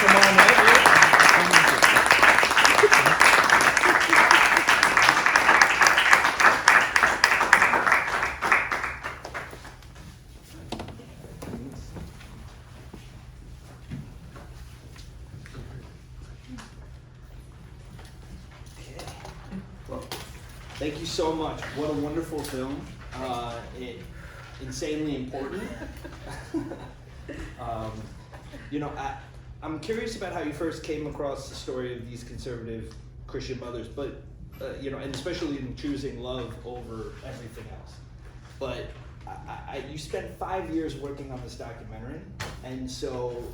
Come on up. Well, thank you so much. What a wonderful film. Insanely important. I'm curious about how you first came across the story of these conservative Christian mothers, but and especially in choosing love over everything else. But you spent 5 years working on this documentary, and so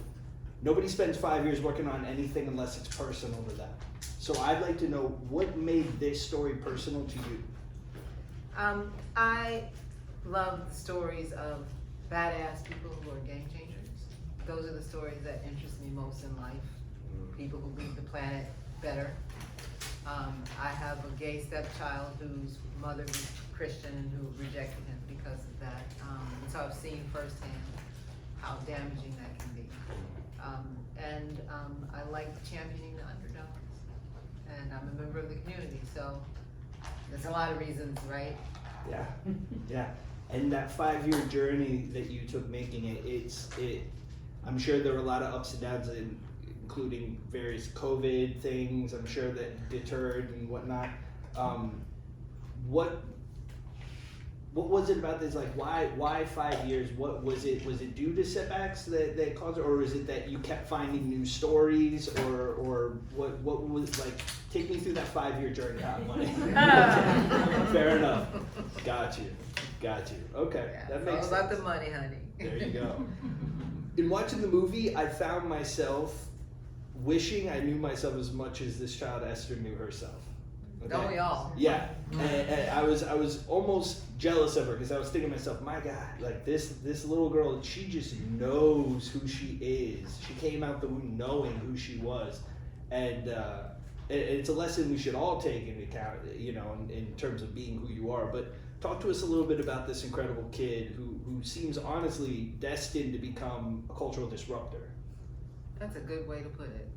nobody spends 5 years working on anything unless it's personal to them. So I'd like to know what made this story personal to you. I love the stories of badass people who are game changers. Those are the stories that interest me most in life. People who leave the planet better. I have a gay stepchild whose mother was Christian and who rejected him because of that. And so I've seen firsthand how damaging that can be. I like championing the underdogs. And I'm a member of the community, so there's a lot of reasons, right? Yeah, yeah. And that 5-year journey that you took making it, I'm sure there were a lot of ups and downs, including various COVID things. I'm sure that deterred and whatnot. What was it about this? Like, why 5 years? What was it? Was it due to setbacks that caused it, or is it that you kept finding new stories, or what was like? Take me through that 5-year journey. Fair enough. Got you. Okay, Yeah, that makes sense. All about the money, honey. There you go. In watching the movie, I found myself wishing I knew myself as much as this child Esther knew herself. Okay? Don't we all? Yeah, and I was almost jealous of her because I was thinking to myself, my God, like this little girl, she just knows who she is. She came out the womb knowing who she was, and it's a lesson we should all take into account, in terms of being who you are. But talk to us a little bit about this incredible kid who seems honestly destined to become a cultural disruptor. That's a good way to put it.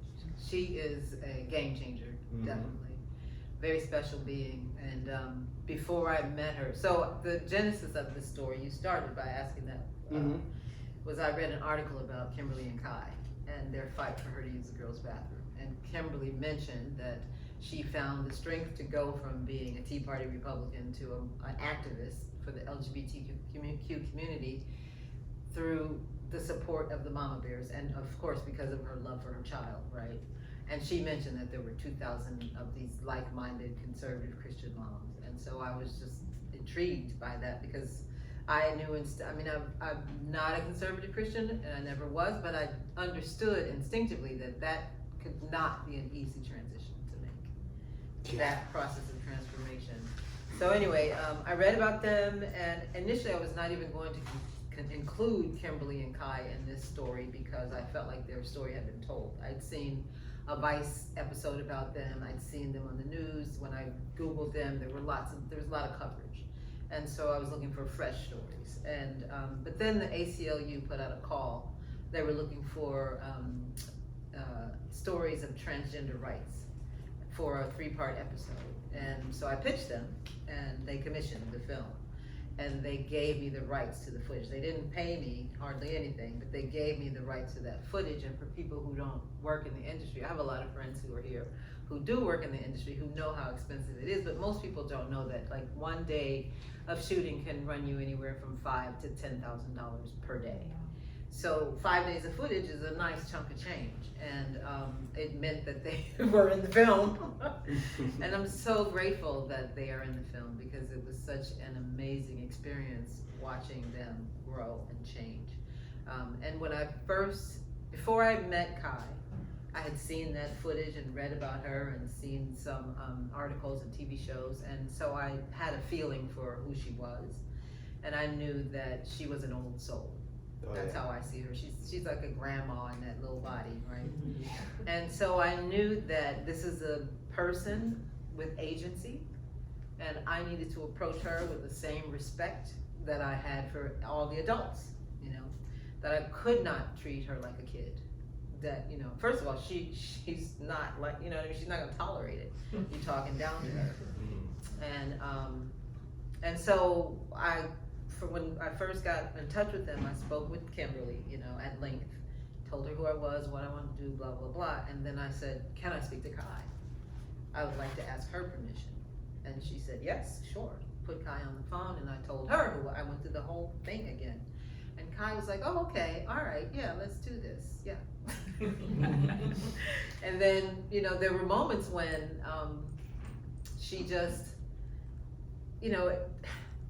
She is a game changer, definitely. Very special being. And before I met her, so the genesis of the story, you started by asking that, was I read an article about Kimberly and Kai and their fight for her to use the girls' bathroom. And Kimberly mentioned that she found the strength to go from being a Tea Party Republican to an activist for the LGBTQ community through the support of the Mama Bears, and of course because of her love for her child, right? And she mentioned that there were 2,000 of these like-minded conservative Christian moms, and so I was just intrigued by that because I knew, I'm not a conservative Christian, and I never was, but I understood instinctively that could not be an easy transition to make, that process of transformation. So anyway, I read about them, and initially I was not even going to include Kimberly and Kai in this story because I felt like their story had been told. I'd seen a Vice episode about them. I'd seen them on the news. When I Googled them, there was a lot of coverage. And so I was looking for fresh stories. And but then the ACLU put out a call. They were looking for stories of transgender rights for a 3-part episode. And so I pitched them, and they commissioned the film. And they gave me the rights to the footage. They didn't pay me hardly anything, but they gave me the rights to that footage. And for people who don't work in the industry, I have a lot of friends who are here who do work in the industry who know how expensive it is, but most people don't know that like one day of shooting can run you anywhere from $5,000 to $10,000 per day. So 5 days of footage is a nice chunk of change, and it meant that they were in the film. And I'm so grateful that they are in the film because it was such an amazing experience watching them grow and change. And when before I met Kai, I had seen that footage and read about her and seen some articles and TV shows, and so I had a feeling for who she was, and I knew that she was an old soul. That's how I see her. She's like a grandma in that little body, right? And so I knew that this is a person with agency, and I needed to approach her with the same respect that I had for all the adults, that I could not treat her like a kid, that, you know, first of all, she's not like, you know what I mean, she's not gonna tolerate it, you talking down to her. And so when I first got in touch with them, I spoke with Kimberly, you know, at length, told her who I was, what I wanted to do, blah, blah, blah, and then I said, can I speak to Kai? I would like to ask her permission. And she said, yes, sure. Put Kai on the phone, and I told her who I went through the whole thing again. And Kai was like, oh, okay, all right, yeah, let's do this, yeah. And then, you know, there were moments when she just, you know,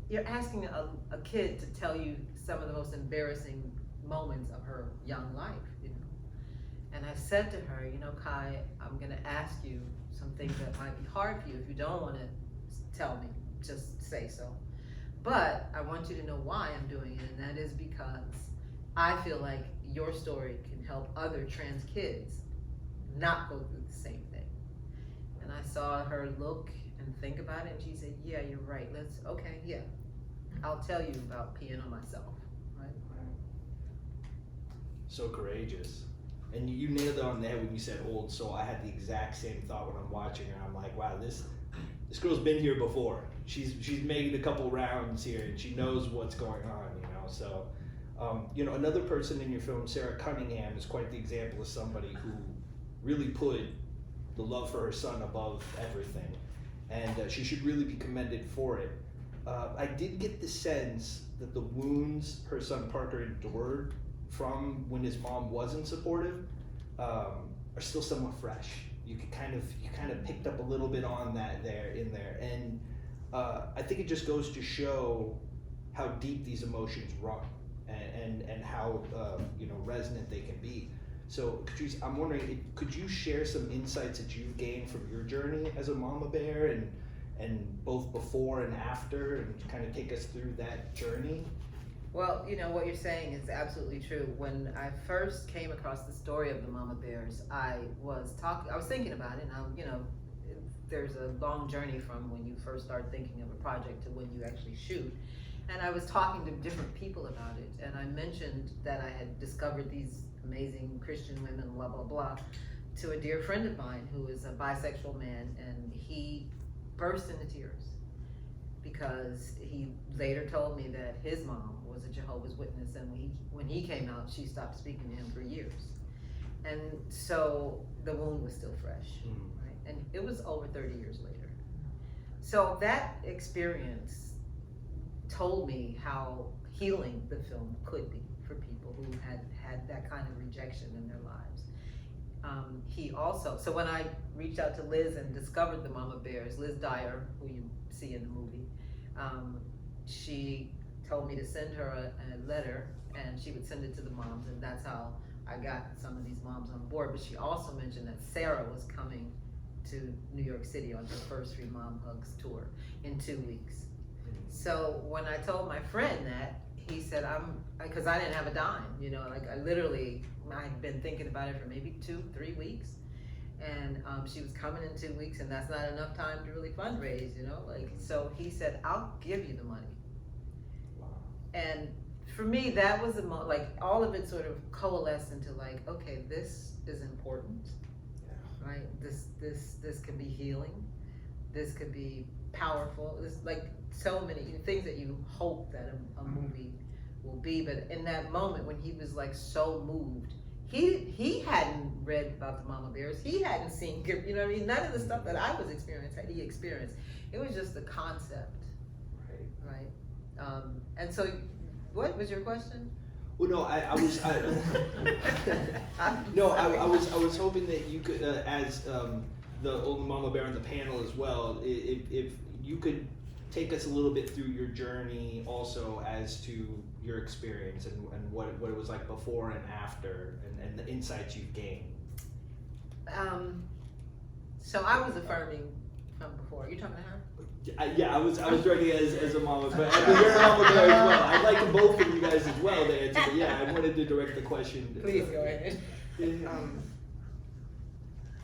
you're asking a kid to tell you some of the most embarrassing moments of her young life, you know. And I said to her, you know, Kai, I'm gonna ask you some things that might be hard for you. If you don't wanna tell me, just say so. But I want you to know why I'm doing it, and that is because I feel like your story can help other trans kids not go through the same thing. And I saw her look and think about it, and she said, yeah, you're right, okay, yeah. I'll tell you about peeing on myself, right? So courageous. And you nailed it on the head when you said old soul. I had the exact same thought when I'm watching her. I'm like, wow, this girl's been here before. She's made a couple rounds here, and she knows what's going on, you know. So, you know, another person in your film, Sarah Cunningham, is quite the example of somebody who really put the love for her son above everything, and she should really be commended for it. I did get the sense that the wounds her son Parker endured from when his mom wasn't supportive are still somewhat fresh. You kind of picked up a little bit on that in there, and I think it just goes to show how deep these emotions run, and how you know, resonant they can be. So, Catrice, I'm wondering, could you share some insights that you've gained from your journey as a mama bear, and both before and after, and kind of take us through that journey? Well, you know, what you're saying is absolutely true. When I first came across the story of the mama bears, I was thinking about it, and you know, there's a long journey from when you first start thinking of a project to when you actually shoot. And I was talking to different people about it, and I mentioned that I had discovered these amazing Christian women, blah, blah, blah, to a dear friend of mine who is a bisexual man, and he burst into tears because he later told me that his mom was a Jehovah's Witness, and when he came out, she stopped speaking to him for years. And so the wound was still fresh, right? And it was over 30 years later. So that experience told me how healing the film could be for people who had that kind of rejection in their lives. He also, so when I reached out to Liz and discovered the mama bears, Liz Dyer, who you see in the movie, she told me to send her a letter, and she would send it to the moms, and that's how I got some of these moms on board. But she also mentioned that Sarah was coming to New York City on her first Free Mom Hugs tour in 2 weeks. So when I told my friend that, he said, because I didn't have a dime, you know, like I'd been thinking about it for maybe 2-3 weeks. And she was coming in 2 weeks, and that's not enough time to really fundraise, you know, like, so he said, I'll give you the money. Wow. And for me, that was like all of it sort of coalesced into like, okay, this is important, right? This can be healing. This could be powerful. It's like so many things that you hope that a movie will be. But in that moment when he was like so moved, he hadn't read about the mama bears. He hadn't seen, you know what I mean? None of the stuff that I was experiencing had he experienced. It was just the concept, right? And so, what was your question? Well, no, I was hoping that you could, as the old mama bear on the panel as well, if you could take us a little bit through your journey also as to your experience and what it was like before and after, and the insights you've gained. So I was affirming from before. You're talking to her? Yeah, I was directing as a mama, but you're a mama bear as well. I'd like both of you guys as well to answer, but yeah, I wanted to direct the question. Please go ahead.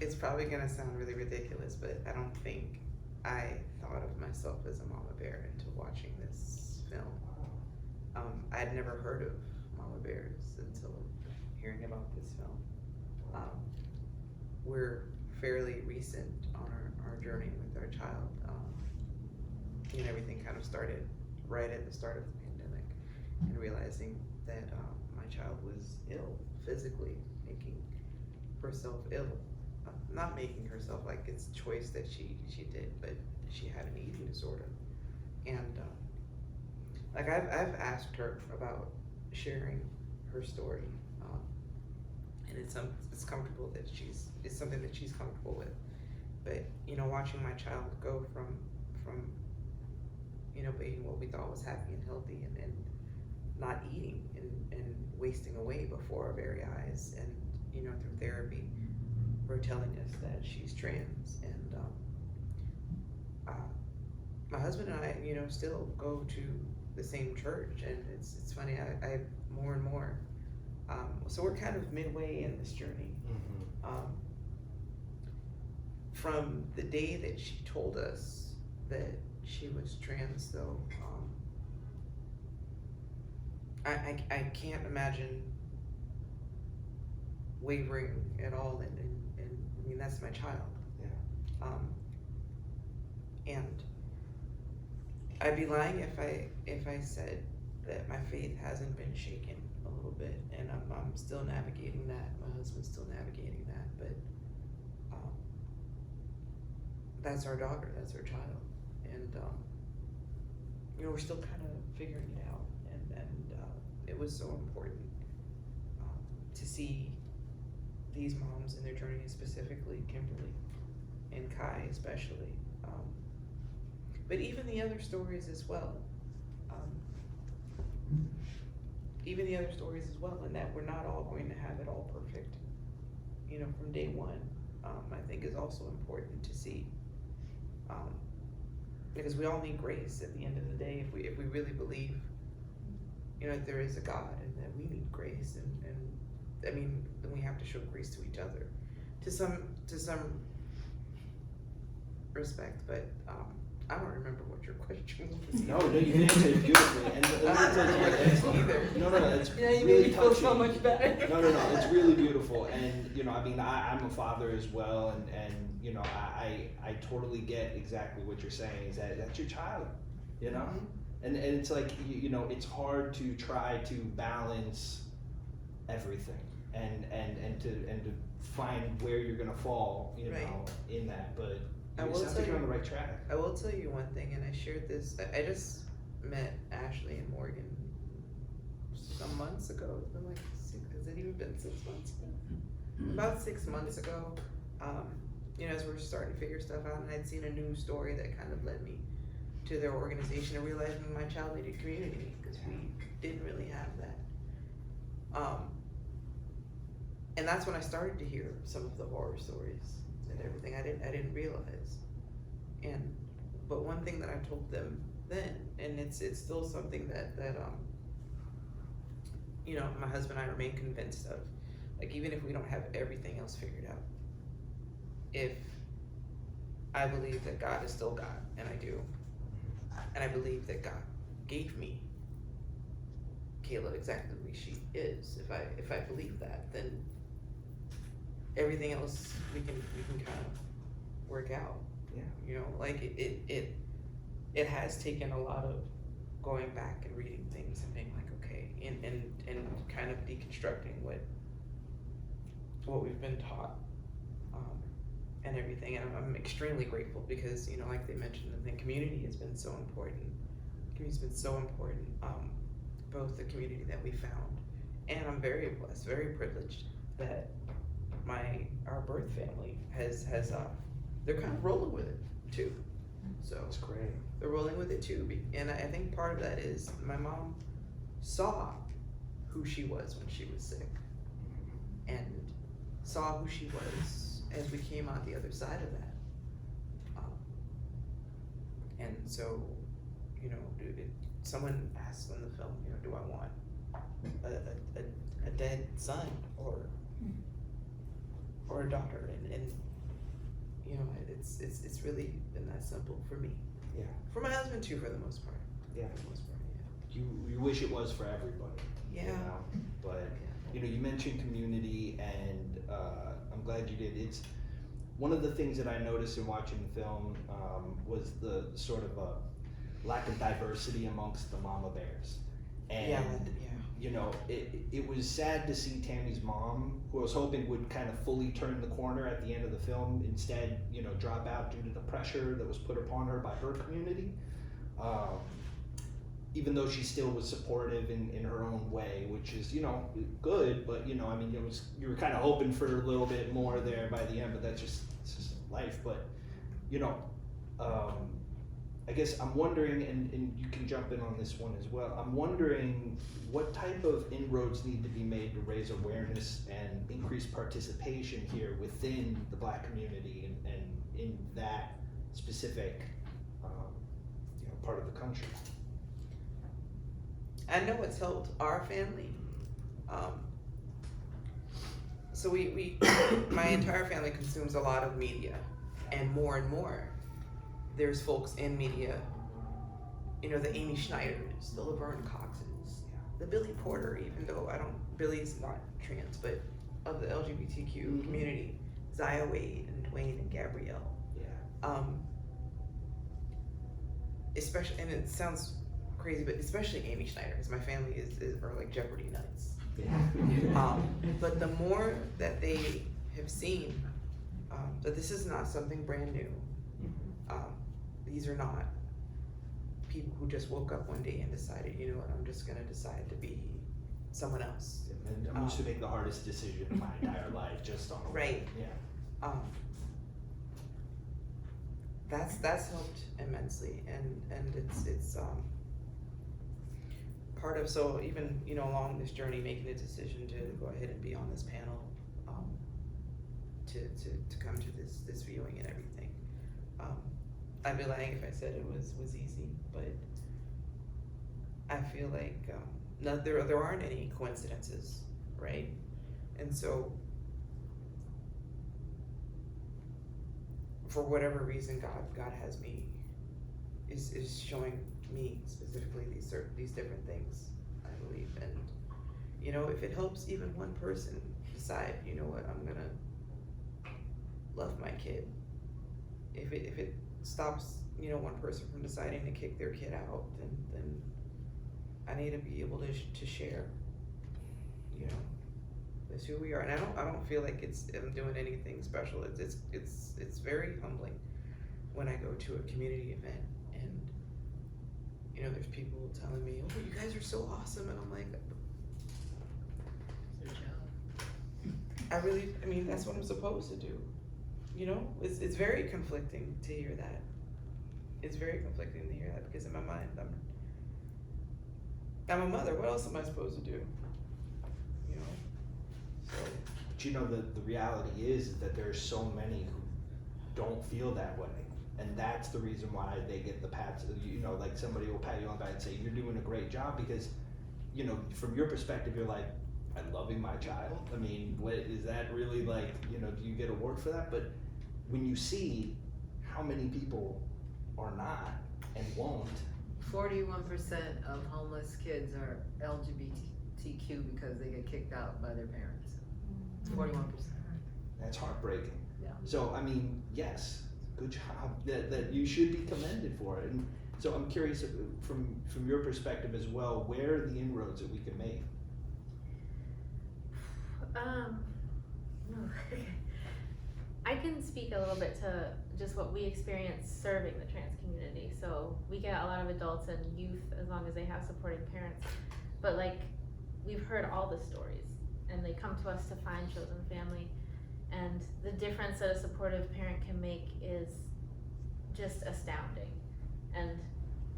It's probably gonna sound really ridiculous, but I don't think I thought of myself as a mama bear until watching this film. I'd never heard of mama bears until hearing about this film. we're fairly recent on our journey with our child. Everything kind of started right at the start of the pandemic, and realizing that my child was ill, physically making herself ill. Not making herself, like it's a choice that she did, but she had an eating disorder. And like I've asked her about sharing her story, and it's comfortable that it's something that she's comfortable with. But watching my child go from being what we thought was happy and healthy, and not eating and wasting away before our very eyes, and through therapy we're telling us that she's trans, and my husband and I still go to the same church, and it's funny, I more and more so we're kind of midway in this journey. From the day that she told us that she was trans, though, I can't imagine wavering at all, and I mean, that's my child. Yeah. And I'd be lying if I said that my faith hasn't been shaken a little bit, and I'm still navigating that. My husband's still navigating that, but that's our daughter, that's our child, and we're still kind of figuring it out, and it was so important to see these moms in their journey, specifically Kimberly and Kai especially, but even the other stories as well, and that we're not all going to have it all perfect, from day one, I think is also important to see, because we all need grace at the end of the day. If we really believe, that there is a God, and that we need grace, and I mean, then we have to show grace to each other, to some respect. But I don't remember what your question was. No, you answered it beautifully, and it's you really made me feel touching. so much better. No, it's really beautiful, and I mean, I'm a father as well, and I totally get exactly what you're saying. Is that's your child, Mm-hmm. and it's like it's hard to try to balance everything, and to find where you're gonna fall, Right. in that, but. I You will sound tell like you're you- on the right track. I will tell you one thing, and I shared this. I just met Ashley and Morgan some months ago. It's been like has it even been 6 months ago? About 6 months ago, as we were starting to figure stuff out, and I'd seen a news story that kind of led me to their organization, and realizing my child needed community, because we didn't really have that. And that's when I started to hear some of the horror stories and everything. I didn't realize. But one thing that I told them then, and it's still something that my husband and I remain convinced of, like, even if we don't have everything else figured out, if I believe that God is still God, and I do, and I believe that God gave me Kayla exactly the way she is, if I believe that, then everything else we can kind of work out. Yeah. Like it has taken a lot of going back and reading things and being like, okay, and kind of deconstructing what we've been taught, and everything. And I'm extremely grateful, because like they mentioned, I think community has been so important. Community's been so important. Both the community that we found, and I'm very blessed, very privileged that our birth family has they're kind of rolling with it too. So That's great. they're rolling with it too, and I think part of that is my mom saw who she was when she was sick, and saw who she was as we came out the other side of that. And so, someone asked in the film, do I want a dead son or a daughter? And it's really been that simple for me. Yeah. For my husband too, for the most part. Yeah. For the most part, yeah. You wish it was for everybody. Yeah. But you mentioned community, and I'm glad you did. It's one of the things that I noticed in watching the film was the sort of lack of diversity amongst the mama bears. And it was sad to see Tammy's mom, who I was hoping would kind of fully turn the corner at the end of the film, instead, drop out due to the pressure that was put upon her by her community. Even though she still was supportive in her own way, which is, good, but, you were kind of hoping for a little bit more there by the end, but it's just life. But, I guess I'm wondering, and you can jump in on this one as well, I'm wondering what type of inroads need to be made to raise awareness and increase participation here within the Black community and in that specific part of the country. I know it's helped our family. So we my entire family consumes a lot of media, and more there's folks in media, the Amy Schneiders, the Laverne Coxes, the Billy Porter, even though Billy's not trans, but of the LGBTQ community, Zaya Wade and Dwayne and Gabrielle. Especially, and it sounds crazy, but especially Amy Schneider, because my family are like Jeopardy nuts. But the more that they have seen that this is not something brand new. These are not people who just woke up one day and decided, I'm just gonna decide to be someone else. And I'm used to make the hardest decision in my entire life just on a right. Yeah. That's helped immensely, and it's part of, so even along this journey, making the decision to go ahead and be on this panel, to come to this viewing and everything. I'd be lying if I said it was easy, but I feel like there aren't any coincidences, right? And so for whatever reason, God has me is showing me specifically these different things, I believe. And if it helps even one person decide, what, I'm gonna love my kid. If it stops one person from deciding to kick their kid out, then I need to be able to share, that's who we are. And I don't feel like I'm doing anything special. It's very humbling when I go to a community event and there's people telling me, oh, you guys are so awesome, and I'm like, that's what I'm supposed to do. It's very conflicting to hear that. It's very conflicting to hear that, because in my mind, I'm a mother. What else am I supposed to do? So. But the reality is that there's so many who don't feel that way, and that's the reason why they get the pats. Like somebody will pat you on the back and say, you're doing a great job, because from your perspective, you're like, I'm loving my child. What is that really like? Do you get an award for that? But when you see how many people are not and won't. 41% of homeless kids are LGBTQ because they get kicked out by their parents. 41%. That's heartbreaking. Yeah. So yes, good job. That you should be commended for it. And so I'm curious from your perspective as well, where are the inroads that we can make? I can speak a little bit to just what we experience serving the trans community. So we get a lot of adults and youth, as long as they have supporting parents. But we've heard all the stories, and they come to us to find chosen family. And the difference that a supportive parent can make is just astounding. And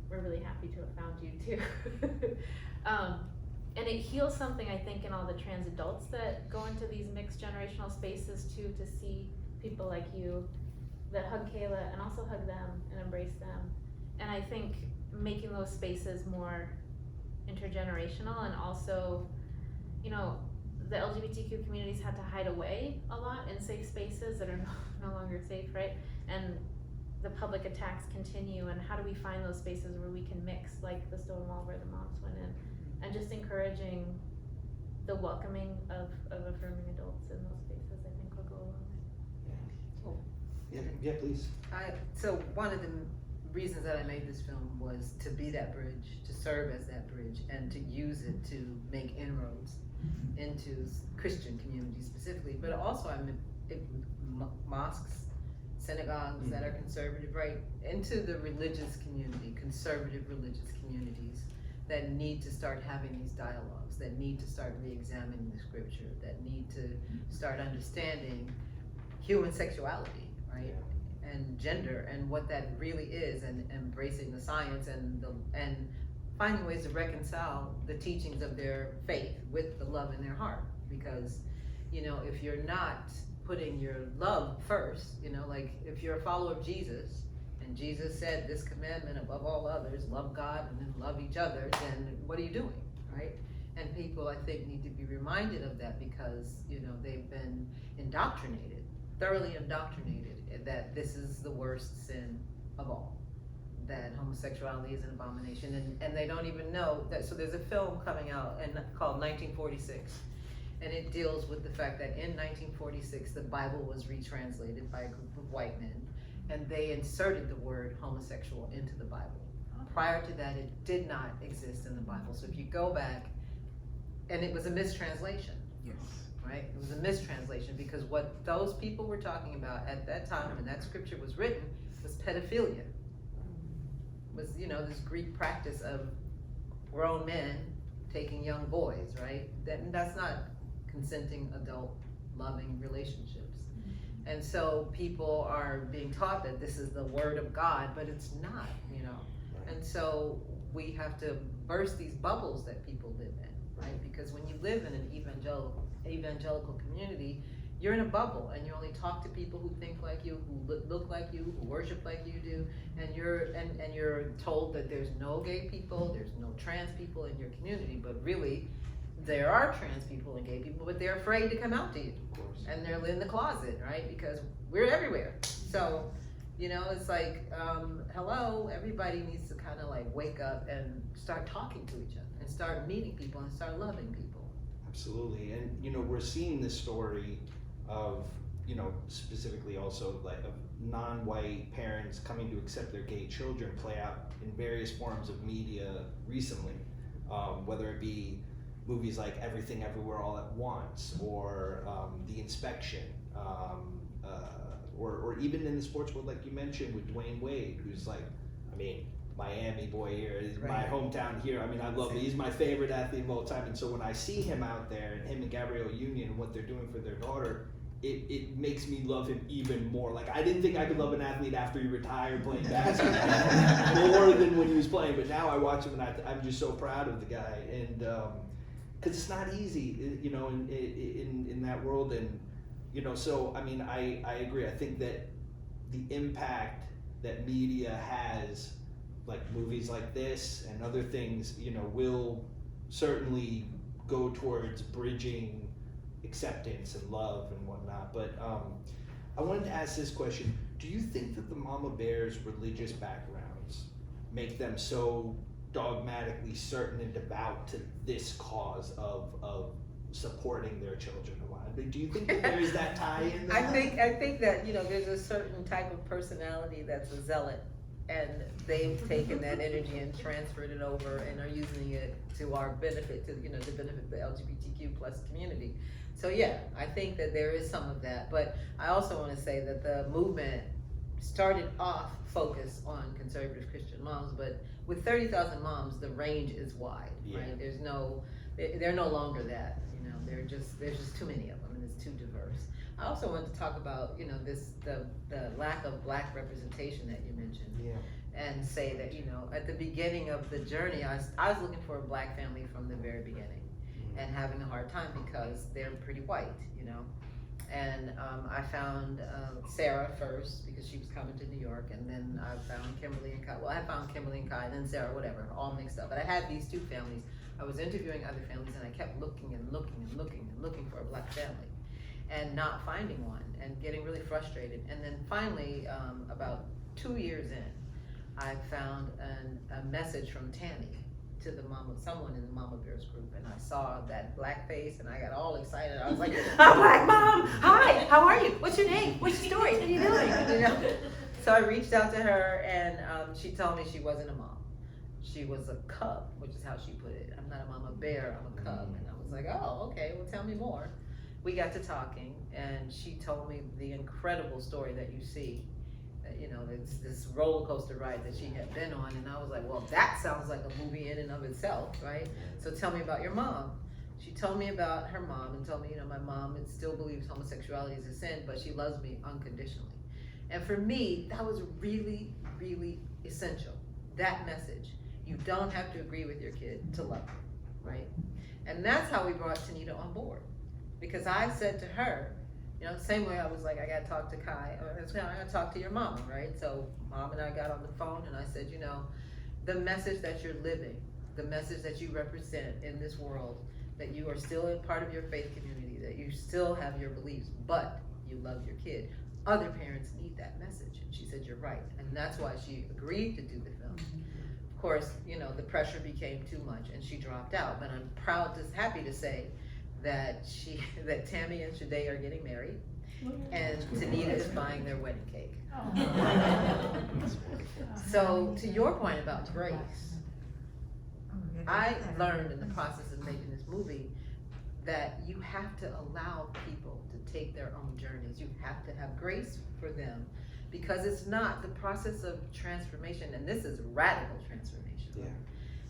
we're really happy to have found you too. And it heals something, I think, in all the trans adults that go into these mixed generational spaces too, to see people like you that hug Kayla and also hug them and embrace them. And I think making those spaces more intergenerational, and also, the LGBTQ communities had to hide away a lot in safe spaces that are no longer safe, right? And the public attacks continue, and how do we find those spaces where we can mix, like the Stonewall where the moms went in, and just encouraging the welcoming of affirming adults in those spaces, I think will go a long way. Yeah, please. So one of the reasons that I made this film was to be that bridge, to serve as that bridge, and to use it to make inroads into Christian communities specifically, but also mosques, synagogues that are conservative, right, into the religious community, conservative religious communities that need to start having these dialogues, that need to start re-examining the scripture, that need to start understanding human sexuality, right? And gender and what that really is, and embracing the science and finding ways to reconcile the teachings of their faith with the love in their heart. Because, you know, if you're not putting your love first, you know, like if you're a follower of Jesus, and Jesus said this commandment above all others, love God and then love each other, then what are you doing, right? And people, I think, need to be reminded of that because, you know, they've been indoctrinated, thoroughly indoctrinated, that this is the worst sin of all, that homosexuality is an abomination, and they don't even know that. So there's a film coming out called 1946, and it deals with the fact that in 1946 the Bible was retranslated by a group of white men, and they inserted the word homosexual into the Bible. Prior to that, it did not exist in the Bible. So if you go back, and it was a mistranslation. Yes. Right? It was a mistranslation because what those people were talking about at that time when that scripture was written was pedophilia. Was, you know, this Greek practice of grown men taking young boys, right? That's not consenting adult loving relationships. And so people are being taught that this is the word of God, but it's not, you know. And so we have to burst these bubbles that people live in, right? Because when you live in an evangelical community, you're in a bubble and you only talk to people who think like you, who look like you, who worship like you do, and you're told that there's no gay people, there's no trans people in your community, but really there are trans people and gay people, but they're afraid to come out to you. Of course. And they're in the closet, right? Because we're everywhere. So, you know, it's like, hello, everybody needs to kind of like wake up and start talking to each other and start meeting people and start loving people. Absolutely, and you know, we're seeing this story of, you know, specifically also like of non-white parents coming to accept their gay children play out in various forms of media recently, whether it be movies like Everything Everywhere All at Once, or The Inspection, or even in the sports world, like you mentioned, with Dwayne Wade, who's like, I mean, Miami boy here, my hometown here. I mean, I love him. He's my favorite athlete of all time. And so when I see him out there, and him and Gabrielle Union and what they're doing for their daughter, it makes me love him even more. Like, I didn't think I could love an athlete after he retired playing basketball more than when he was playing. But now I watch him, and I'm just so proud of the guy. And because it's not easy, you know, in that world. And you know, so I mean, I agree. I think that the impact that media has, like movies like this and other things, you know, will certainly go towards bridging acceptance and love and whatnot. But I wanted to ask this question. Do you think that the Mama Bears' religious backgrounds make them so dogmatically certain and devout to this cause of supporting their children? Do you think that there is that tie in there? I think that, you know, there's a certain type of personality that's a zealot, and they've taken that energy and transferred it over and are using it to our benefit, to, you know, to benefit the LGBTQ plus community. So yeah, I think that there is some of that, but I also want to say that the movement started off focused on conservative Christian moms, but with 30,000 moms, the range is wide, right? They're no longer that, you know, there's just too many of them, and it's too diverse. I also want to talk about, you know, the lack of Black representation that you mentioned. Yeah. And say that, you know, at the beginning of the journey, I was looking for a Black family from the very beginning, and having a hard time because they're pretty white, you know. And I found Sarah first because she was coming to New York, and then I found Kimberly and Kai. Well, I found Kimberly and Kai, and then Sarah, whatever, all mixed up. But I had these two families. I was interviewing other families, and I kept looking and looking and looking and looking for a Black family, and not finding one, and getting really frustrated. And then finally, about 2 years in, I found a message from Tammy, to someone in the Mama Bears group, and I saw that black face, and I got all excited. I was like, "I'm Black Mom! Hi, how are you? What's your name? What's your story? What are you doing?" You know. So I reached out to her, and she told me she wasn't a mom. She was a cub, which is how she put it. I'm not a mama bear, I'm a cub. And I was like, "Oh, okay. Well, tell me more." We got to talking, and she told me the incredible story that you see. You know, it's this roller coaster ride that she had been on, and I was like, well, that sounds like a movie in and of itself, right? So tell me about your mom. She told me about her mom and told me, you know, my mom still believes homosexuality is a sin, but she loves me unconditionally. And for me, that was really, really essential, that message. You don't have to agree with your kid to love them, right? And that's how we brought Tanita on board. Because I said to her, you know, the same way I was like, I gotta talk to Kai, or I gotta talk to your mama, right? So Mom and I got on the phone, and I said, you know, the message that you're living, the message that you represent in this world, that you are still a part of your faith community, that you still have your beliefs, but you love your kid. Other parents need that message. And she said, you're right. And that's why she agreed to do the film. Of course, you know, the pressure became too much, and she dropped out. But I'm happy to say that Tammy and Shade are getting married, and Tanita is buying their wedding cake. So to your point about grace, I learned in the process of making this movie that you have to allow people to take their own journeys. You have to have grace for them, because it's not the process of transformation, and this is radical transformation. Yeah.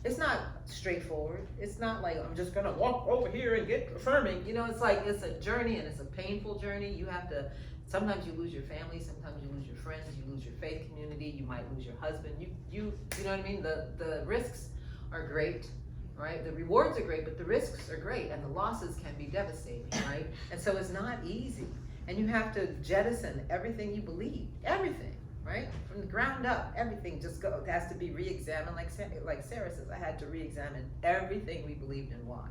It's not straightforward. It's not like I'm just gonna walk over here and get affirming. You know, it's like it's a journey, and it's a painful journey. You have to, sometimes you lose your family, sometimes you lose your friends, you lose your faith community, you might lose your husband. You know what I mean? The risks are great, right? The rewards are great, but the risks are great, and the losses can be devastating, right? And so it's not easy. And you have to jettison everything you believe, everything. Right? From the ground up, everything just has to be re-examined. Like Sarah says, I had to re-examine everything we believed in, why.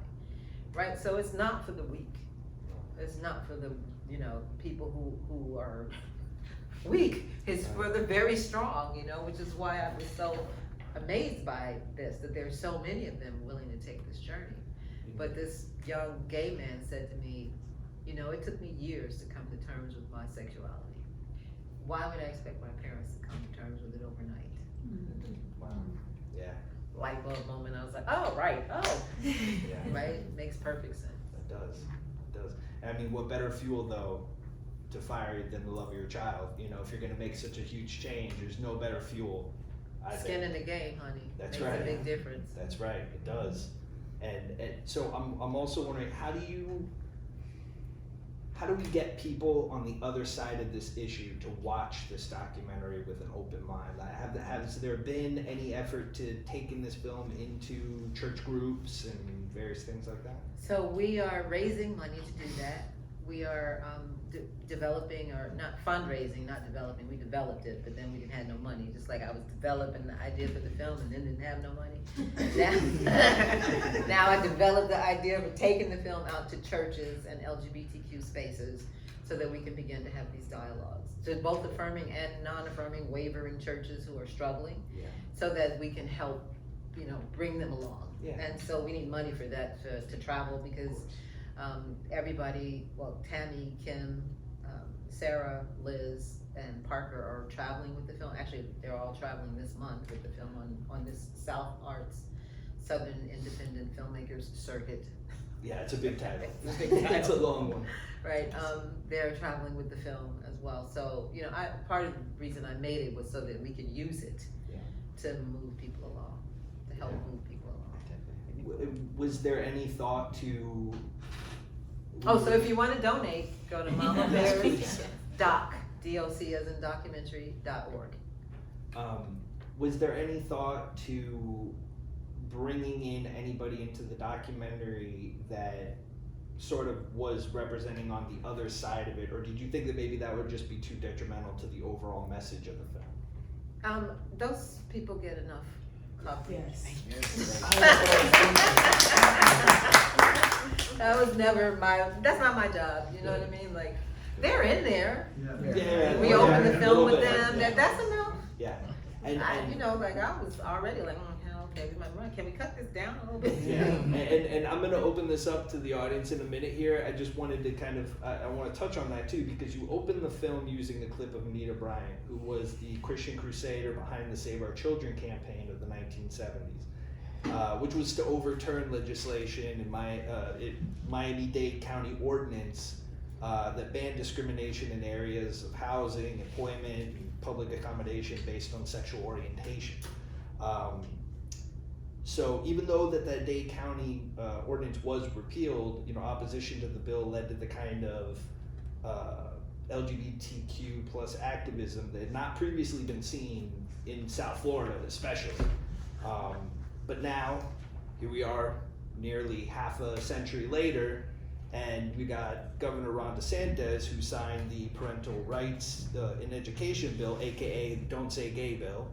Right? So it's not for the weak. It's not for the, you know, people who are weak. It's for the very strong, you know, which is why I was so amazed by this, that there's so many of them willing to take this journey. But this young gay man said to me, you know, it took me years to come to terms with my sexuality. Why would I expect my parents to come to terms with it overnight? Wow. Yeah. Light bulb moment. I was like, oh, right. Oh, Yeah. right. Makes perfect sense. It does. It does. I mean, what better fuel though to fire than the love of your child? You know, if you're gonna make such a huge change, there's no better fuel. Skin in the game, honey. That's Makes right. a big difference. That's right. It does. And so I'm also wondering, how do we get people on the other side of this issue to watch this documentary with an open mind? Has there been any effort to taking this film into church groups and various things like that? So we are raising money to do that. We are developing, or not fundraising, not developing. We developed it, but then we didn't have no money. Just like I was developing the idea for the film and then didn't have no money. Now I developed the idea for taking the film out to churches and LGBTQ spaces so that we can begin to have these dialogues. To both affirming and non-affirming, wavering churches who are struggling, so that we can help, you know, bring them along. Yeah. And so we need money for that to travel, because everybody, well, Tammy, Kim, Sarah, Liz, and Parker are traveling with the film. Actually, they're all traveling this month with the film on this South Arts Southern Independent Filmmakers circuit. Yeah, it's a big title. It's a big title. It's a long one. Right, they're traveling with the film as well. So, you know, part of the reason I made it was so that we could use it to move people along, to help move people along. Was there any thought to? Oh, so if you want to donate, go to Mama Bears doc as in documentary.org. Was there any thought to bringing in anybody into the documentary that sort of was representing on the other side of it, or did you think that maybe that would just be too detrimental to the overall message of the film? Those people get enough coverage. Yes. That was never that's not my job, you know what I mean? Like, they're in there. Yeah. We open the film with them, that's enough. Yeah. And I was already like, hell, okay, we might run. Can we cut this down a little bit? yeah, and I'm gonna open this up to the audience in a minute here. I just wanted to kind of, I want to touch on that too, because you opened the film using a clip of Anita Bryant, who was the Christian crusader behind the Save Our Children campaign of the 1970s, which was to overturn legislation in Miami-Dade County ordinance that banned discrimination in areas of housing, employment, and public accommodation based on sexual orientation. So even though that Dade County ordinance was repealed, opposition to the bill led to the kind of LGBTQ plus activism that had not previously been seen in South Florida, especially. But now, here we are, nearly half a century later, and we got Governor Ron DeSantis, who signed the Parental Rights in Education bill, aka Don't Say Gay bill,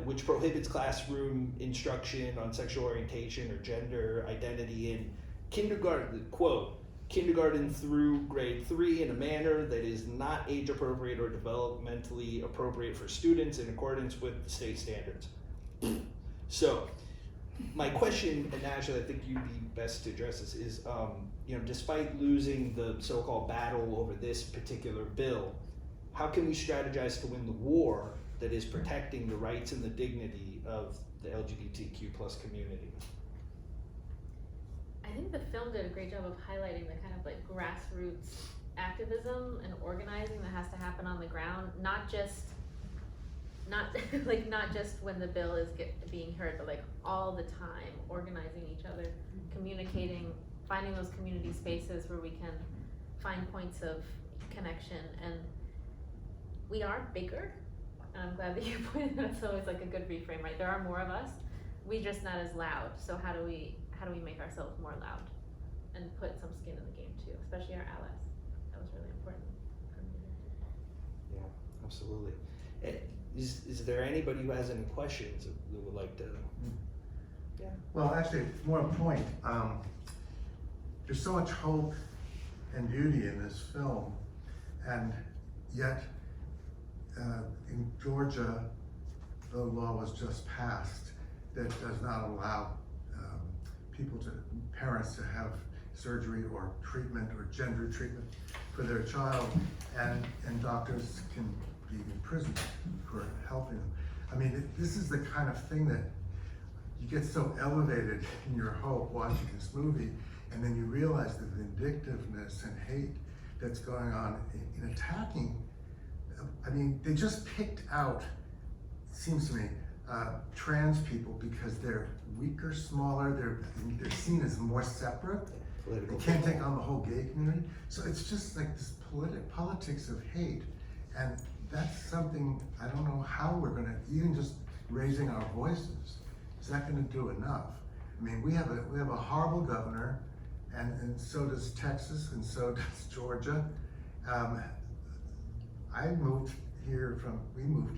which prohibits classroom instruction on sexual orientation or gender identity in kindergarten, quote, kindergarten through grade 3 in a manner that is not age appropriate or developmentally appropriate for students in accordance with the state standards. So, my question, and Ashley, I think you'd be best to address this, is, despite losing the so-called battle over this particular bill, how can we strategize to win the war that is protecting the rights and the dignity of the LGBTQ plus community? I think the film did a great job of highlighting the kind of like grassroots activism and organizing that has to happen on the ground, not just when the bill is being heard, but like all the time, organizing each other, communicating, finding those community spaces where we can find points of connection. And we are bigger, and I'm glad that you pointed that. It's always like a good reframe, right? There are more of us, we're just not as loud. So how do we make ourselves more loud and put some skin in the game too, especially our allies? That was really important for me to. Yeah, absolutely. Is there anybody who has any questions that would like to? Yeah. Well, actually, more a point. There's so much hope and beauty in this film, and yet in Georgia, the law was just passed that does not allow parents to have surgery or treatment or gender treatment for their child, and doctors can be imprisoned for helping them. I mean, this is the kind of thing that you get so elevated in your hope watching this movie, and then you realize the vindictiveness and hate that's going on in attacking. I mean, they just picked out, it seems to me, trans people because they're weaker, smaller, they're seen as more separate. They can't take on the whole gay community. So it's just like this politics of hate. And that's something, I don't know how we're gonna, even just raising our voices, is that gonna do enough? I mean, we have a horrible governor, and so does Texas, and so does Georgia. We moved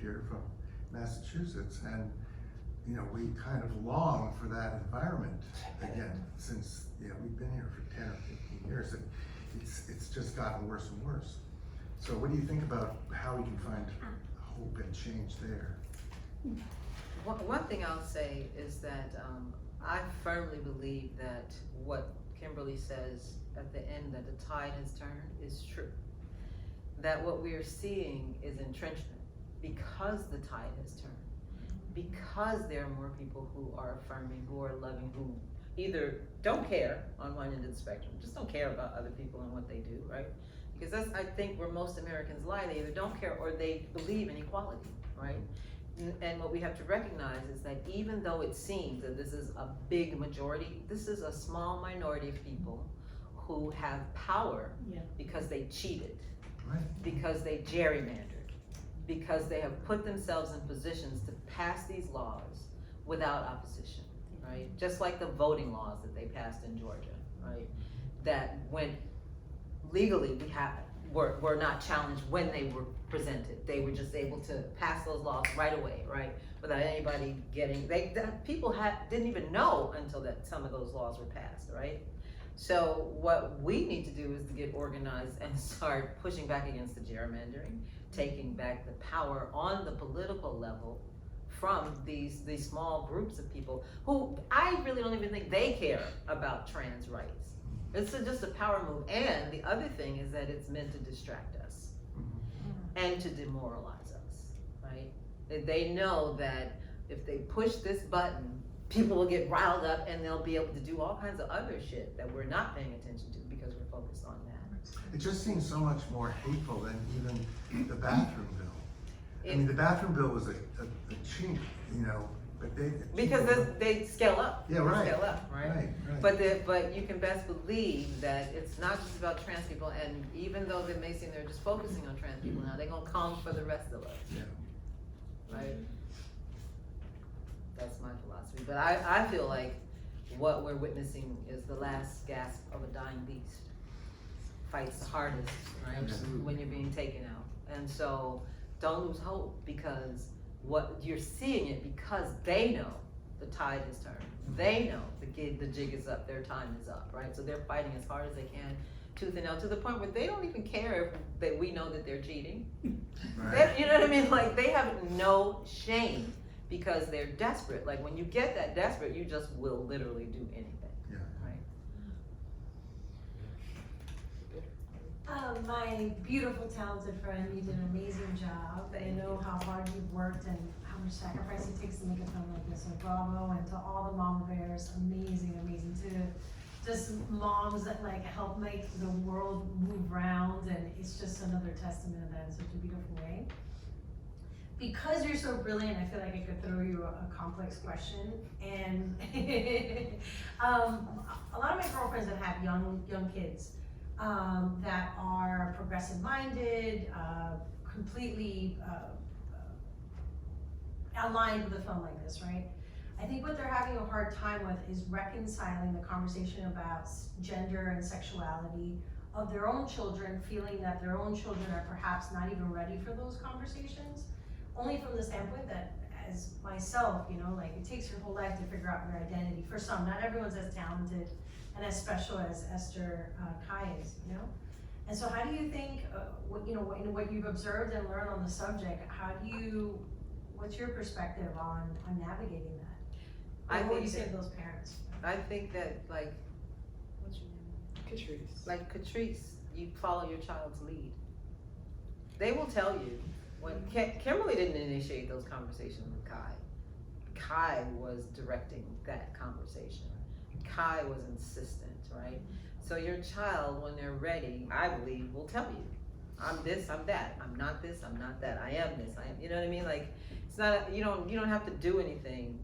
here from Massachusetts, and we kind of long for that environment again, since we've been here for 10 or 15 years, and it's just gotten worse and worse. So what do you think about how we can find hope and change there? One thing I'll say is that I firmly believe that what Kimberly says at the end, that the tide has turned, is true. That what we are seeing is entrenchment because the tide has turned. Because there are more people who are affirming, who are loving, who either don't care on one end of the spectrum, just don't care about other people and what they do, right? Because that's, I think, where most Americans lie. They either don't care or they believe in equality, right? And what we have to recognize is that even though it seems that this is a big majority, this is a small minority of people who have power because they cheated, Right. because they gerrymandered, because they have put themselves in positions to pass these laws without opposition, right? Just like the voting laws that they passed in Georgia, right? That went legally, were not challenged when they were presented. They were just able to pass those laws right away, right? Without anybody getting, people didn't even know until that some of those laws were passed, right? So what we need to do is to get organized and start pushing back against the gerrymandering, taking back the power on the political level from these small groups of people who I really don't even think they care about trans rights. It's just a power move. And the other thing is that it's meant to distract us and to demoralize us, right? They know that if they push this button, people will get riled up and they'll be able to do all kinds of other shit that we're not paying attention to because we're focused on that. It just seems so much more hateful than even the bathroom bill. I mean, the bathroom bill was a chink, you know, but because they scale up. Yeah, right. They scale up, right? But you can best believe that it's not just about trans people, and even though they may seem they're just focusing on trans people now, they're gonna come for the rest of us. Yeah. Right? That's my philosophy. But I feel like what we're witnessing is the last gasp of a dying beast. Fights the hardest, right? Absolutely. When you're being taken out. And so don't lose hope, because what you're seeing it because they know the tide has turned. They know the jig is up, their time is up, right? So they're fighting as hard as they can, tooth and nail, to the point where they don't even care that we know that they're cheating. Right. You know what I mean? Like, they have no shame because they're desperate. Like, when you get that desperate, you just will literally do anything. Yeah. Right? My beautiful, talented friend, you did an amazing job. I know how hard you've worked and how much sacrifice it takes to make a film like this. So bravo, and to all the mama bears, amazing, amazing. To just moms that like help make the world move round, and it's just another testament of that in such a beautiful way. Because you're so brilliant, I feel like I could throw you a complex question. And a lot of my girlfriends that have young kids that are progressive minded, completely aligned with a film like this, right? I think what they're having a hard time with is reconciling the conversation about gender and sexuality of their own children, feeling that their own children are perhaps not even ready for those conversations. Only from the standpoint that, as myself, you know, like, it takes your whole life to figure out your identity. For some, not everyone's as talented and as special as Esther Kyi is, you know? And so how do you think, what you've observed and learned on the subject, what's your perspective on navigating that? What would you say to those parents? I think that, like, what's your name? Catrice. Like Catrice, you follow your child's lead. They will tell you. When Kimberly didn't initiate those conversations with Kyi was directing that conversation. Kyi was insistent, right? So your child, when they're ready, I believe, will tell you, I'm this, I'm that. I'm not this, I'm not that. I am this, I am. You know what I mean? Like, it's not. You don't have to do anything,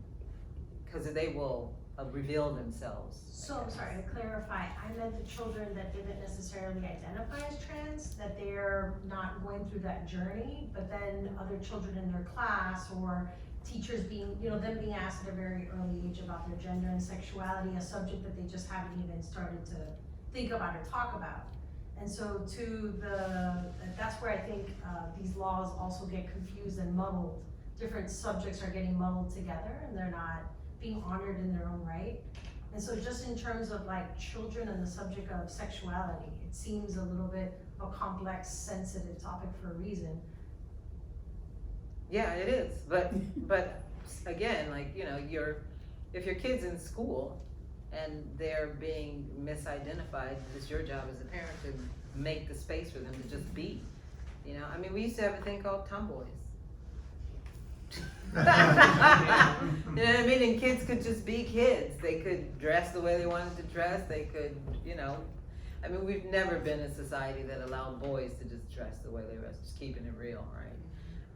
because they will reveal themselves. So, I'm sorry, to clarify, I meant the children that didn't necessarily identify as trans, that they're not going through that journey, but then other children in their class or teachers being, them being asked at a very early age about their gender and sexuality, a subject that they just haven't even started to think about or talk about. And so that's where I think these laws also get confused and muddled. Different subjects are getting muddled together and they're not being honored in their own right. And so just in terms of like children and the subject of sexuality, it seems a little bit of a complex, sensitive topic for a reason. Yeah, it is. But again, like, if your kid's in school and they're being misidentified, it's your job as a parent to make the space for them to just be. I mean, we used to have a thing called tomboys. You know what I mean? And kids could just be kids. They could dress the way they wanted to dress. They could, I mean, we've never been a society that allowed boys to just dress the way they dress, just keeping it real, right?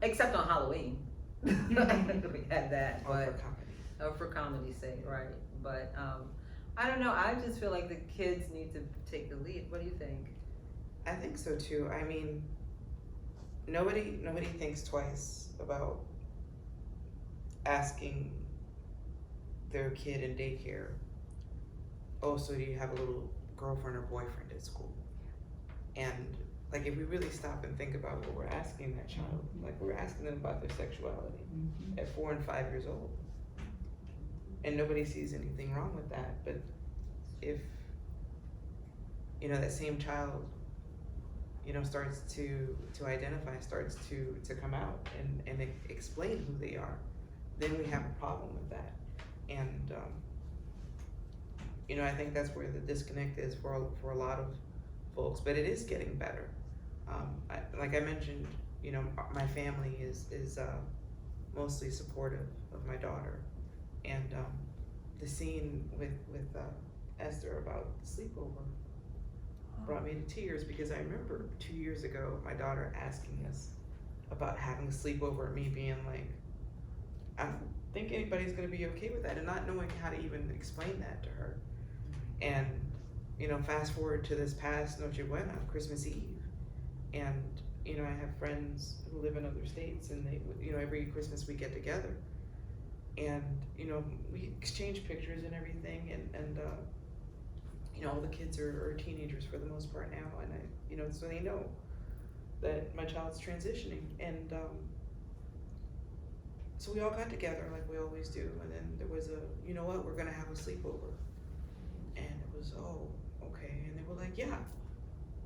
Except on Halloween. We had that, but for comedy's sake, right? But I don't know. I just feel like the kids need to take the lead. What do you think? I think so too. I mean, nobody thinks twice about asking their kid in daycare, oh, so do you have a little girlfriend or boyfriend at school? And like, if we really stop and think about what we're asking that child, like, we're asking them about their sexuality at 4 and 5 years old. And nobody sees anything wrong with that. But if, that same child, starts to identify, starts to come out and explain who they are, then we have a problem with that. And I think that's where the disconnect is for a lot of folks, but it is getting better. Like I mentioned, my family is mostly supportive of my daughter, and the scene with Esther about the sleepover brought me to tears, because I remember 2 years ago my daughter asking us about having a sleepover, and me being like, I don't think anybody's gonna be okay with that, and not knowing how to even explain that to her. And fast forward to this past Noche Buena, Christmas Eve, and I have friends who live in other states, and they, every Christmas we get together, and we exchange pictures and everything, and all the kids are teenagers for the most part now, and so they know that my child's transitioning, and so we all got together like we always do, and then there was we're gonna have a sleepover, and it was, oh, okay, and they were like, yeah,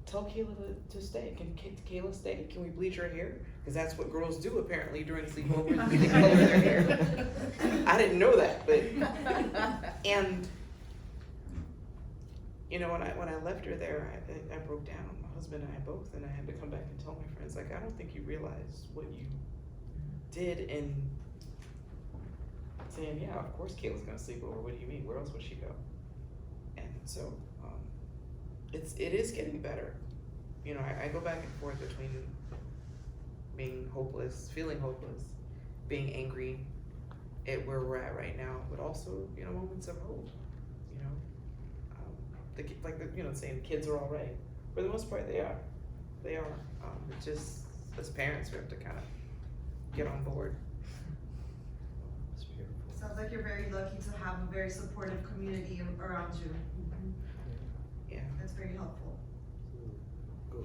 tell Kayla to stay. Can Kayla stay? Can we bleach her hair? Because that's what girls do apparently during sleepovers. They color their hair. I didn't know that, but and when I left her there, I broke down. My husband and I both, and I had to come back and tell my friends, like, I don't think you realize what you did in saying, yeah, of course Kayla's gonna sleep over. What do you mean? Where else would she go? And so it is getting better. I go back and forth between being hopeless, feeling hopeless, being angry at where we're at right now, but also moments of hope. Saying the kids are all right. For the most part, they are. It's just as parents, we have to kind of get on board. It's beautiful. Sounds like you're very lucky to have a very supportive community around you. Yeah. That's very helpful.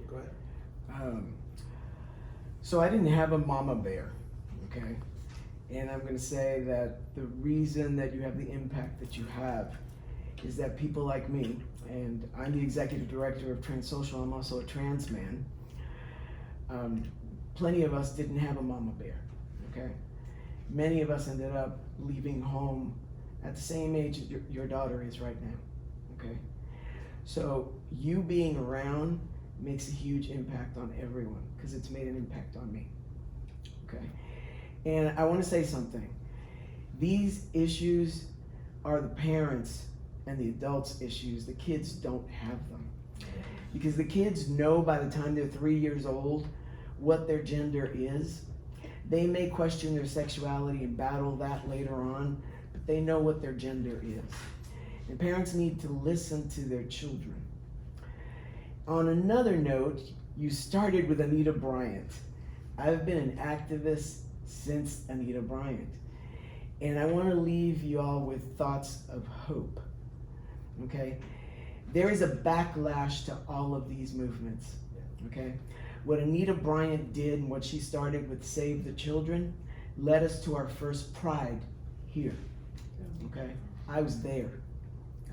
Go ahead. So I didn't have a mama bear, okay? And I'm gonna say that the reason that you have the impact that you have is that people like me, and I'm the executive director of TransSOCIAL, I'm also a trans man. Plenty of us didn't have a mama bear, okay? Many of us ended up leaving home at the same age that your daughter is right now, okay? So you being around makes a huge impact on everyone, because it's made an impact on me, okay? And I want to say something. These issues are the parents and the adults' issues. The kids don't have them. Because the kids know by the time they're 3 years old what their gender is. They may question their sexuality and battle that later on, but they know what their gender is. And parents need to listen to their children. On another note, you started with Anita Bryant. I've been an activist since Anita Bryant. And I want to leave you all with thoughts of hope, okay? There is a backlash to all of these movements, okay? What Anita Bryant did and what she started with Save the Children led us to our first Pride here, okay? I was there.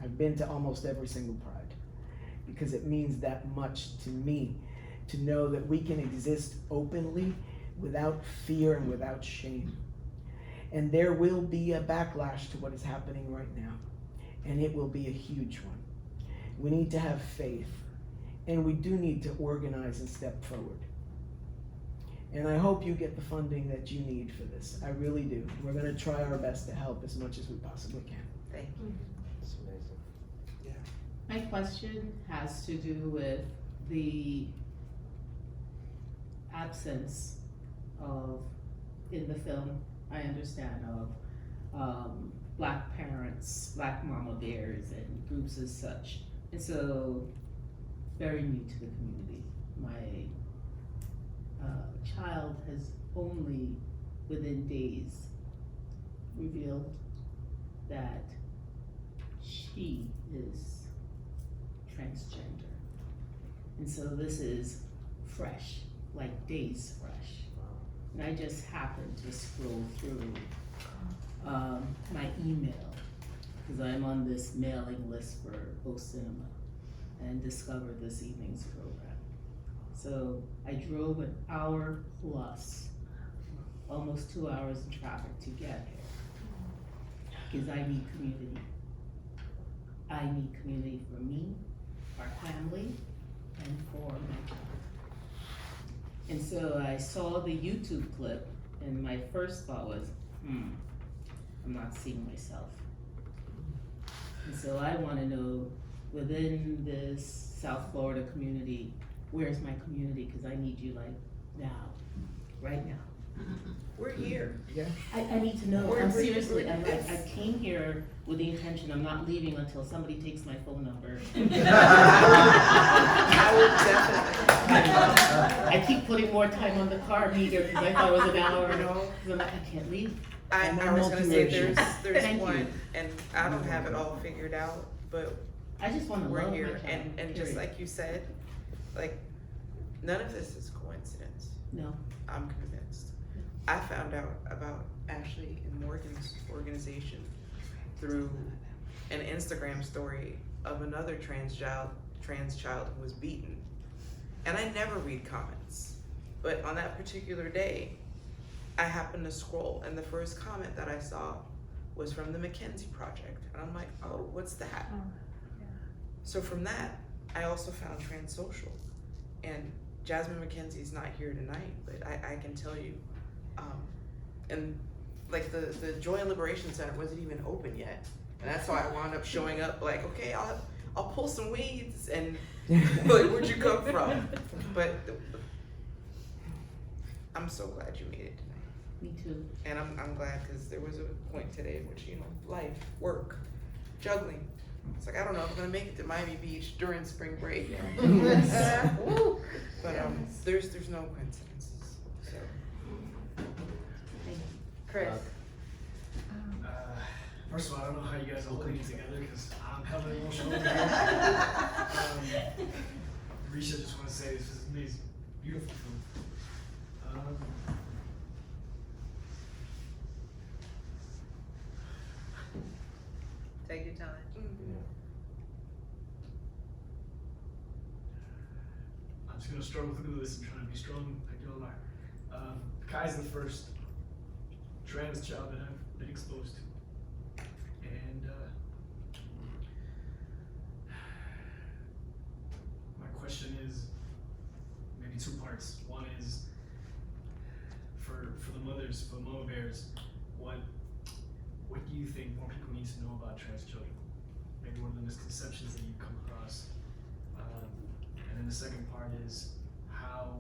I've been to almost every single Pride because it means that much to me to know that we can exist openly without fear and without shame. And there will be a backlash to what is happening right now, and it will be a huge one. We need to have faith, and we do need to organize and step forward. And I hope you get the funding that you need for this. I really do. We're going to try our best to help as much as we possibly can. Thank you. It's amazing. Yeah. My question has to do with the absence of, in the film, I understand, of Black parents, Black mama bears, and groups as such. And so, very new to the community. My child has only within days revealed that she is transgender. And so this is fresh, like days fresh. And I just happened to scroll through my email, because I'm on this mailing list for O Cinema, and discovered this evening's program. So I drove an hour plus, almost 2 hours in traffic to get here. Because I need community. I need community for me, our family, and for my child. And so I saw the YouTube clip, and my first thought was, I'm not seeing myself. And so I wanna know, within this South Florida community, where's my community? Cause I need you like now, right now. We're here. I need to know, We're- I'm we're- seriously, we're- I'm like, I came here with the intention, I'm not leaving until somebody takes my phone number. I would definitely. I keep putting more time on the car meter, cause I thought it was an hour, you know, cause I'm like, I can't leave. I was gonna say, there's Thank you. one, and I don't have it all figured out, but I just wanna we're love my here, child, and just period. like you said, like, none of this is coincidence. No. I'm convinced. I found out about Ashley and Morgan's organization through an Instagram story of another trans child who was beaten. And I never read comments, but on that particular day, I happened to scroll, and the first comment that I saw was from the Mackenzie Project, and I'm like, oh, what's that? So from that, I also found TransSOCIAL, and Jasmine McKenzie's not here tonight, but I can tell you, and like the Joy and Liberation Center wasn't even open yet, and that's why I wound up showing up like, okay, I'll pull some weeds, and like, where'd you come from? But I'm so glad you made it tonight. Me too. And I'm glad, because there was a point today in which, you know, life, work, juggling. It's like, I don't know if I'm gonna make it to Miami Beach during spring break. But there's no coincidences, so. Chris. First of all, I don't know how you guys all put it together because I'm hella emotional over here. Daresha, just want to say this is amazing, beautiful film. Take your time. I'm just gonna struggle through this. I'm trying to be strong. I do a lot. Kai's the first trans child that I've been exposed to, and my question is maybe two parts. One is for the mothers, for mama bears, what do you think more people need to know about trans children? Maybe one of the misconceptions that you come across. And then the second part is how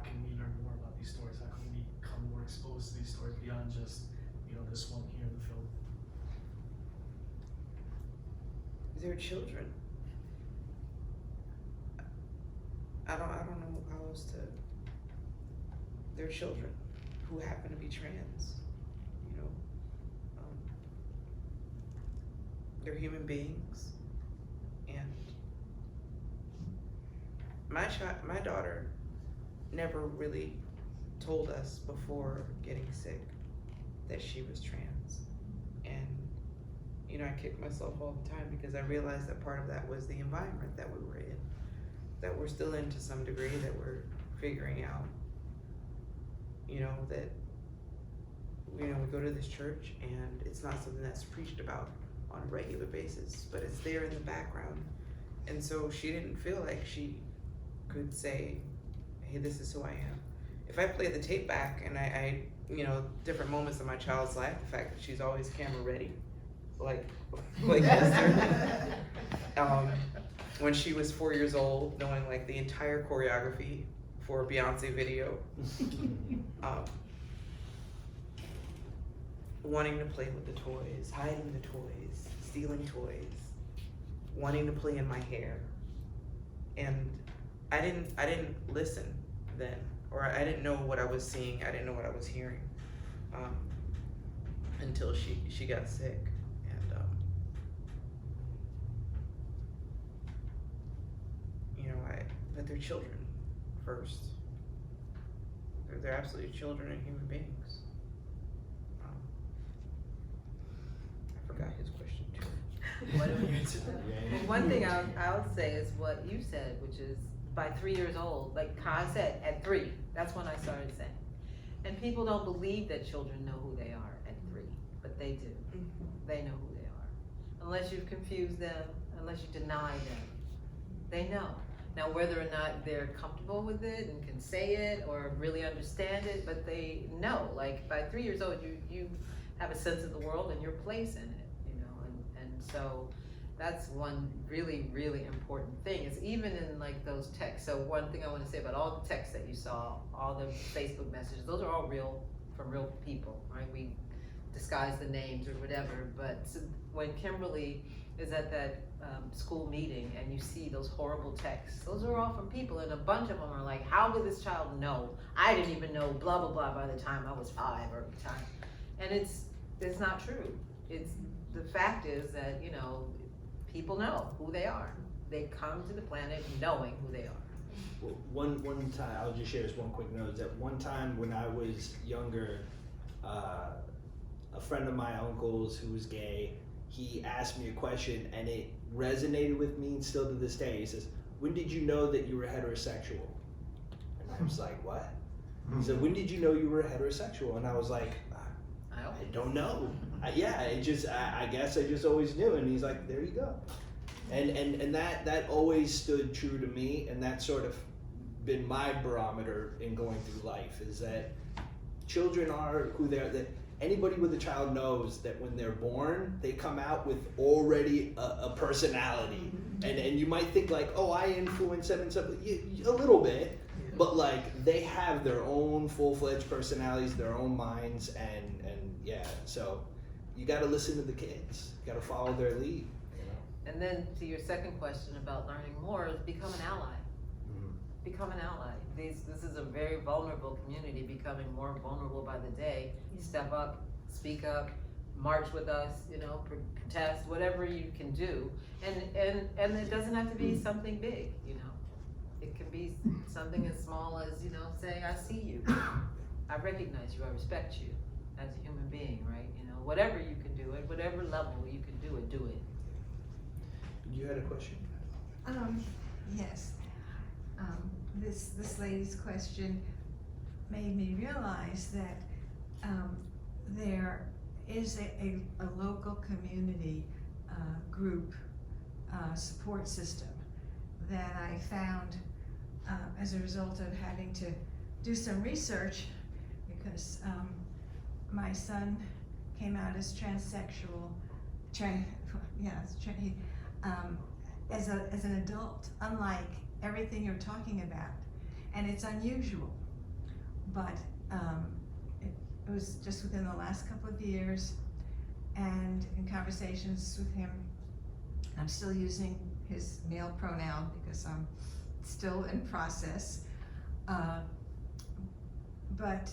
can we learn more about these stories? How can we become more exposed to these stories beyond just, you know, this one here in the film? They're children. I don't know how else to. They're children who happen to be trans. You know, they're human beings, and my daughter never really told us before getting sick that she was trans, and you know, I kick myself all the time because I realized that part of that was the environment that we were in, that we're still in to some degree, that we're figuring out. You know, that, you know, we go to this church and it's not something that's preached about on a regular basis, but it's there in the background. And so she didn't feel like she could say, hey, this is who I am. If I play the tape back and I you know, different moments in my child's life, the fact that she's always camera ready, like Esther, when she was 4 years old, knowing like the entire choreography for a Beyonce video, wanting to play with the toys, hiding the toys, stealing toys, wanting to play in my hair. And I didn't listen then, or I didn't know what I was seeing, I didn't know what I was hearing, until she got sick. And you know, but they're children first. They're absolutely children and human beings. I forgot his question too. One thing I'll say is what you said, which is by 3 years old, like Kai said, at 3, that's when I started saying. And people don't believe that children know who they are at 3, but they do. They know who they are. Unless you've confused them, unless you deny them, they know. Now, whether or not they're comfortable with it and can say it or really understand it, but they know. Like by 3 years old, you have a sense of the world and your place in it, you know. And so that's one really, really important thing. Is even in like those texts. So one thing I want to say about all the texts that you saw, all the Facebook messages, those are all real, from real people, right? We disguise the names or whatever, but so when Kimberly is at that school meeting and you see those horrible texts, those are all from people, and a bunch of them are like, how would this child know? I didn't even know blah blah blah by the time I was 5 or time. And it's not true. It's the fact is that, you know, people know who they are. They come to the planet knowing who they are. Well, one time, I'll just share this one quick note, is that one time when I was younger, a friend of my uncle's who was gay, he asked me a question and it resonated with me, and still to this day. He says, when did you know that you were heterosexual? And I was like, what? He said, when did you know you were heterosexual? And I was like, I don't know. I guess I just always knew. And he's like, there you go. And that always stood true to me, and that's sort of been my barometer in going through life, is that children are who they are. That anybody with a child knows that when they're born, they come out with already a personality. And you might think like, oh, I influence them and stuff, a little bit, but like they have their own full-fledged personalities, their own minds, and yeah, so you got to listen to the kids, you got to follow their lead. And then to your second question about learning more, is become an ally. Become an ally. This is a very vulnerable community, becoming more vulnerable by the day. Step up, speak up, march with us, you know, protest, whatever you can do. And it doesn't have to be something big, you know. It can be something as small as, you know, saying, I see you. I recognize you, I respect you as a human being, right? You know, whatever you can do, at whatever level you can do it, do it. You had a question? Yes. This lady's question made me realize that there is a local community group support system that I found as a result of having to do some research, because my son came out as transsexual, as an adult, unlike everything you're talking about, and it's unusual, but it was just within the last couple of years, and in conversations with him, I'm still using his male pronoun because I'm still in process, but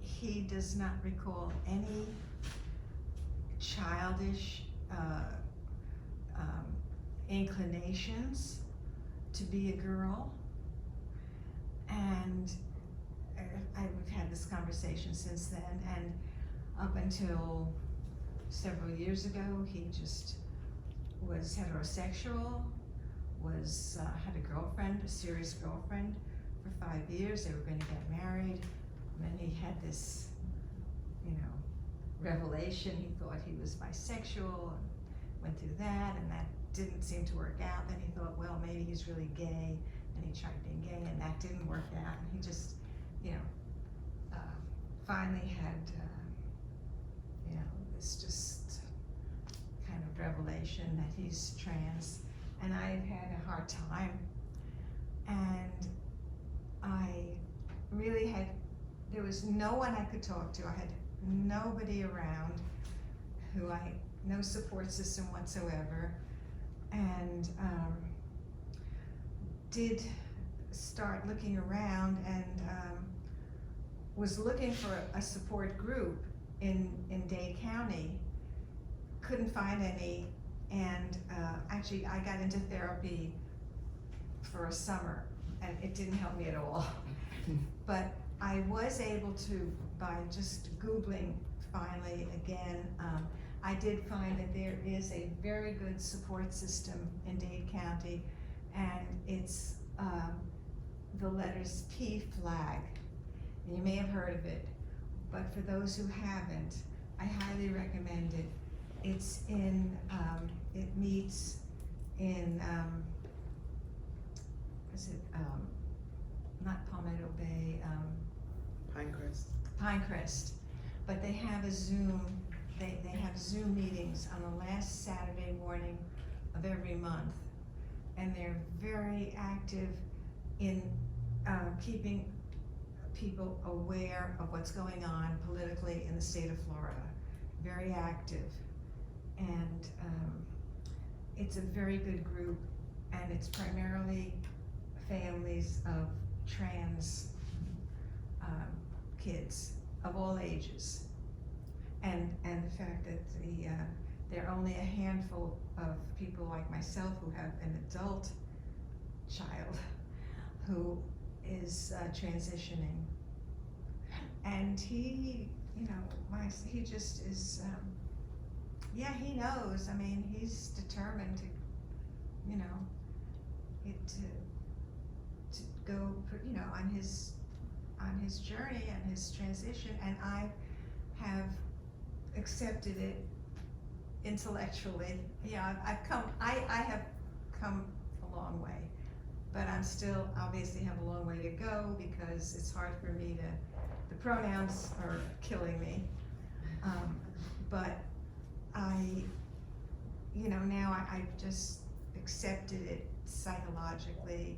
he does not recall any childish inclinations to be a girl, and we've had this conversation since then, and up until several years ago he just was heterosexual, had a girlfriend, a serious girlfriend for 5 years. They were going to get married, and then he had this, you know, revelation. He thought he was bisexual and went through that, and that didn't seem to work out. Then he thought, well, maybe he's really gay, and he tried being gay, and that didn't work out. And he just, you know, finally had, you know, this just kind of revelation that he's trans, and I had a hard time, and I really there was no one I could talk to. I had nobody around no support system whatsoever, and did start looking around, and was looking for a support group in Dade County. Couldn't find any, and actually I got into therapy for a summer, and it didn't help me at all. But I was able to, by just Googling finally again, I did find that there is a very good support system in Dade County, and it's the letters P flag. And you may have heard of it, but for those who haven't, I highly recommend it. It's in, it meets in, not Palmetto Bay, Pinecrest. But they have a Zoom, they have Zoom meetings on the last Saturday morning of every month. And they're very active in keeping people aware of what's going on politically in the state of Florida. Very active. And it's a very good group, and it's primarily families of trans kids of all ages. And the fact that there are only a handful of people like myself who have an adult child who is transitioning. And he, you know, he just is, yeah, he knows. I mean, he's determined to, you know, to go, you know, on his journey and his transition. And I have accepted it intellectually. Yeah, I have come a long way, but I'm still obviously have a long way to go because it's hard for me to, the pronouns are killing me. But you know, now I just accepted it psychologically,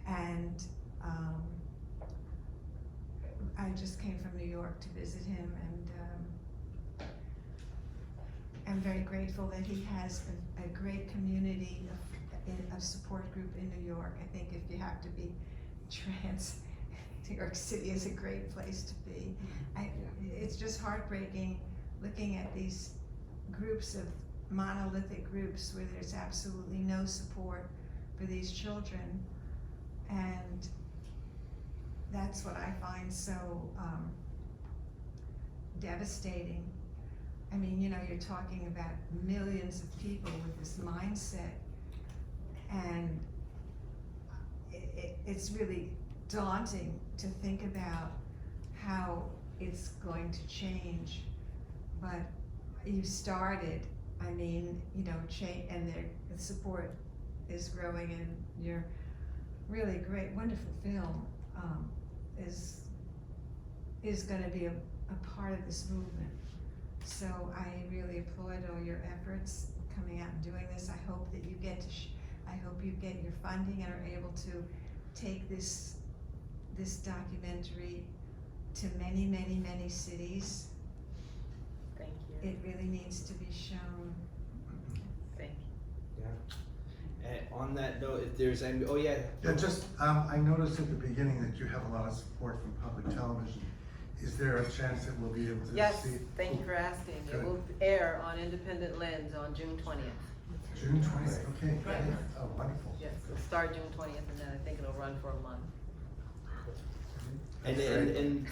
and I just came from New York to visit him, and I'm very grateful that he has a great community of support group in New York. I think if you have to be trans, New York City is a great place to be. It's just heartbreaking looking at these groups of monolithic groups where there's absolutely no support for these children, and that's what I find so devastating. I mean, you know, you're talking about millions of people with this mindset, and it's really daunting to think about how it's going to change. But you started, I mean, you know, and the support is growing, and your really great, wonderful film is going to be a part of this movement. So I really applaud all your efforts coming out and doing this. I hope that you get to, I hope you get your funding and are able to take this documentary to many, many, many cities. Thank you. It really needs to be shown. Thank you. Yeah. And on that note, if there's any, oh yeah. Yeah, just, I noticed at the beginning that you have a lot of support from public television. Is there a chance that we'll be able to Yes, see? thank you for asking. It Good. will air on Independent Lens on June 20th. June 20th, okay, great. Right. Oh, wonderful. Yes, it'll start June 20th, and then I think it'll run for a month. And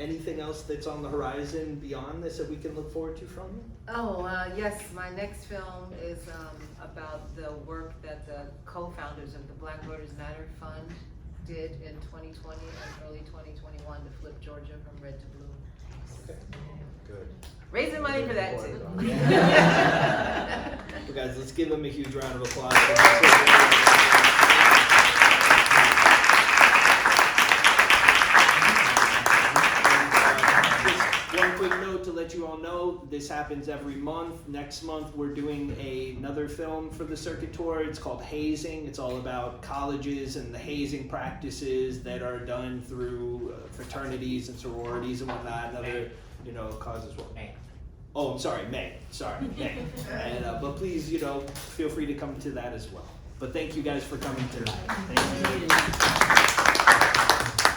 anything else that's on the horizon beyond this that we can look forward to from you? Oh, yes, my next film is about the work that the co-founders of the Black Voters Matter Fund did in 2020 and early 2021 to flip Georgia from red to blue. Okay. Good. Raising money for that too. Yeah. Well, guys, let's give them a huge round of applause. One quick note to let you all know, this happens every month. Next month we're doing another film for the circuit tour. It's called Hazing. It's all about colleges and the hazing practices that are done through fraternities and sororities and whatnot, and other, you know, causes. Well, oh, I'm sorry, May. Sorry, May. And but please, you know, feel free to come to that as well. But thank you guys for coming tonight. Thank you.